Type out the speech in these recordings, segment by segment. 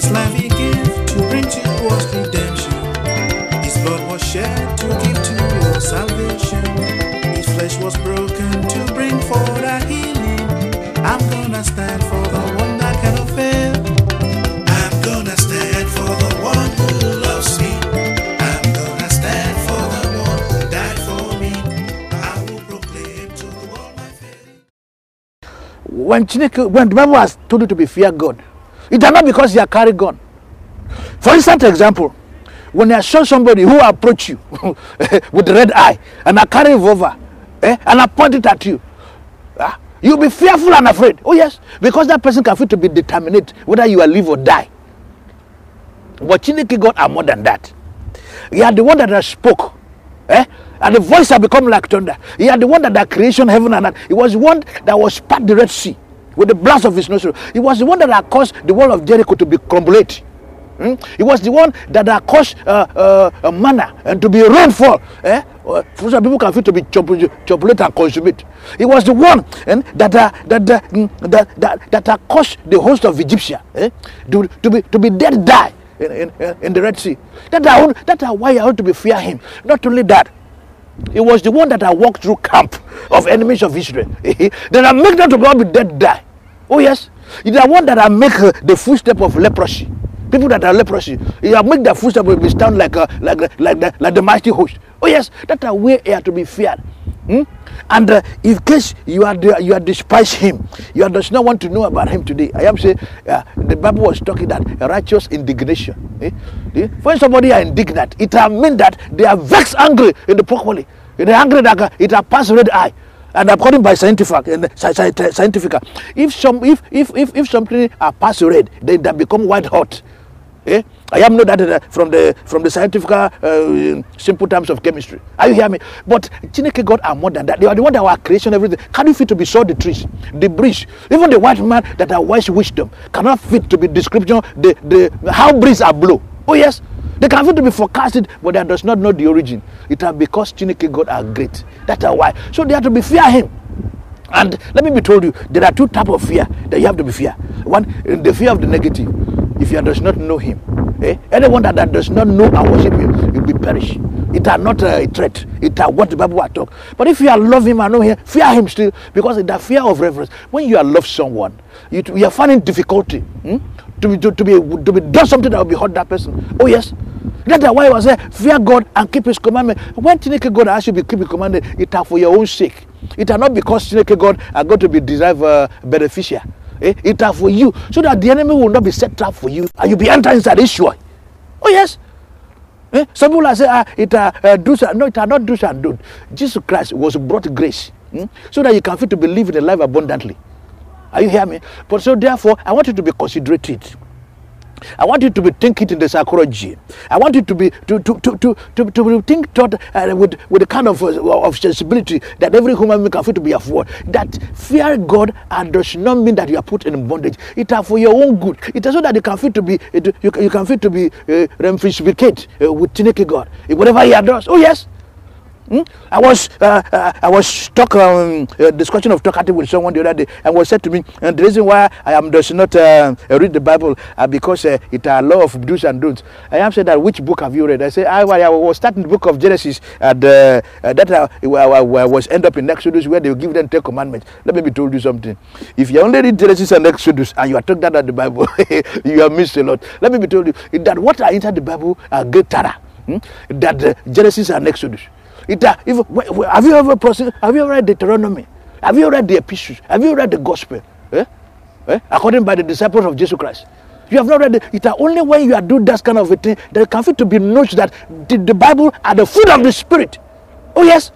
His life he gave to bring to us redemption. His blood was shed to give to us salvation. His flesh was broken to bring forth our healing. I'm gonna stand for the one that cannot fail. I'm gonna stand for the one who loves me. I'm gonna stand for the one who died for me. I will proclaim to the world my faith. When the Bible has told you to be fear God, it is not because you are carrying gun. For instance, example, when you saw somebody who approach you with the red eye and are carrying revolver, and are pointed at you, you'll be fearful and afraid. Oh yes, because that person can feel to be determined whether you will live or die. But Chineke God are more than that. He are the one that has spoke, and the voice has become like thunder. He are the one that had creation, heaven and earth. He was the one that was part the Red Sea with the blast of his nostril. He was the one that had caused the wall of Jericho to be crumbled. He was the one that had caused a manna and to be rainfall. For some people can feel to be chocolate and consume it. He was the one that had caused the host of Egyptia to be dead die in the Red Sea. That's why you have to be fear him. Not only that, he was the one that had walked through camp of enemies of Israel. That had make them to go be dead die. Oh yes, he the one that had make the footstep of leprosy. People that are leprosy, he have make their footstep will be stand like the mighty host. Oh yes, that's a way here to be feared. And in case you are despise him, you does not want to know about him today. I am saying the Bible was talking that righteous indignation. When somebody are indignant, it means that they are vexed, angry in the properly. They are angry that it has passed red eye. And according by scientific, if something are past red, they become white hot. I am know that from the scientific simple terms of chemistry. Are you hear me? But Chineke God are more than that. They are the one that were creation everything. Can you fit to be saw the trees, the breeze? Even the white man that are wise wisdom cannot fit to be description the how breeze are blow. Oh yes. They can fit to be forecasted, but they does not know the origin. It is because Chineke God are great. That's why. So they have to be fear him. And let me be told you, there are two types of fear that you have to be fear. One, the fear of the negative. If you does not know him, anyone that does not know and worship him, will be perish. It are not a threat. It are what the Bible are talk. But if you are love him and know him, fear him still, because it's the fear of reverence. When you are love someone, you are finding difficulty to be done something that will be hurt that person. Oh yes. That's why I was saying, fear God and keep his commandment. When Chineke God asks you to keep his commandment, it are for your own sake. It are not because Chineke God are going to be deserve beneficial. It are for you, so that the enemy will not be set trap for you, and you'll be entering inside this sure. Oh yes. Some people say do's and no, it are not do's and don't. Jesus Christ was brought grace, so that you can fit to believe in a life abundantly. Are you hearing me? But so therefore, I want you to be considerate. I want you to be thinking in the psychology. I want you to be to think thought with the kind of sensibility that every human being can feel to be afford. That fear God does not mean that you are put in bondage. It is for your own good. It is so that you can feel to be you can feel to be reciprocate with Chineke God. Whatever he does. Oh yes. I was discussion of talkative with someone the other day, and was said to me, and the reason why I does not read the Bible because it are a law of do's and don'ts. I am said that which book have you read? I say I was starting the book of Genesis, and that I was end up in Exodus where they will give them 10 commandments. Let me told you something. If you only read Genesis and Exodus and you are talking about the Bible, you have missed a lot. Let me tell you that what are inside the Bible are great terror. That Genesis and Exodus. Have you ever read Deuteronomy? Have you read the epistles? Have you read the gospel? According by the disciples of Jesus Christ. You have not read it. Only when you are doing that kind of a thing that it can fit to be noticed that the Bible are the food of the Spirit. Oh yes.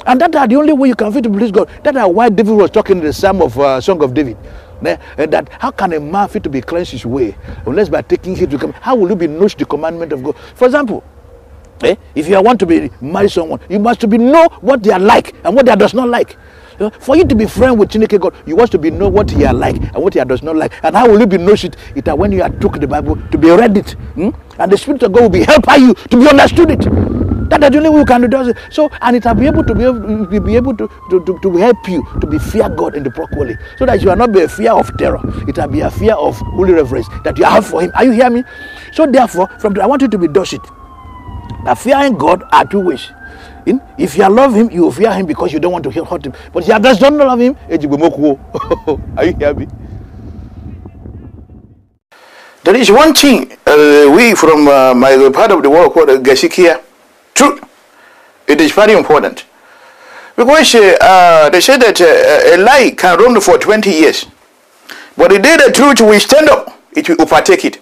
And that are the only way you can fit to please God. That is why David was talking in the Psalm of Song of David. That how can a man fit to be cleansed his way unless by taking heed to come? How will you be noticed the commandment of God? For example, if you want to marry someone, you must know what they are like and what they does not like. For you to be friend with Chineke God, you want to know what he are like and what he does not like. And how will you be know it? It is when you are took the Bible to be read it, and the Spirit of God will be helping you to be understood it. That is the only way you can do it. So, and it will be able to help you to be fear God in the proper way, so that you will not be a fear of terror. It will be a fear of holy reverence that you have for Him. Are you hearing me? So therefore, from I want you to be docile. That fearing God are two ways. If you love Him, you will fear Him because you don't want to hurt Him. But if you just don't love Him, are you hearing me? There is one thing we from my part of the world called Gasikia. Truth. It is very important. Because they say that a lie can run for 20 years. But the day the truth will stand up, it will overtake it.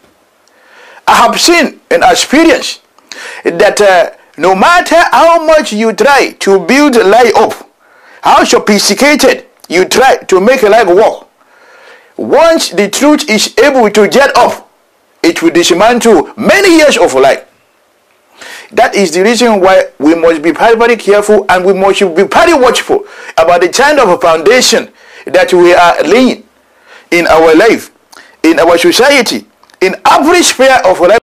I have seen and experienced that no matter how much you try to build a lie up, how sophisticated you try to make a lie work, once the truth is able to get up, it will dismantle many years of life. That is the reason why we must be very, very careful, and we must be very watchful about the kind of a foundation that we are laying in our life, in our society, in every sphere of life.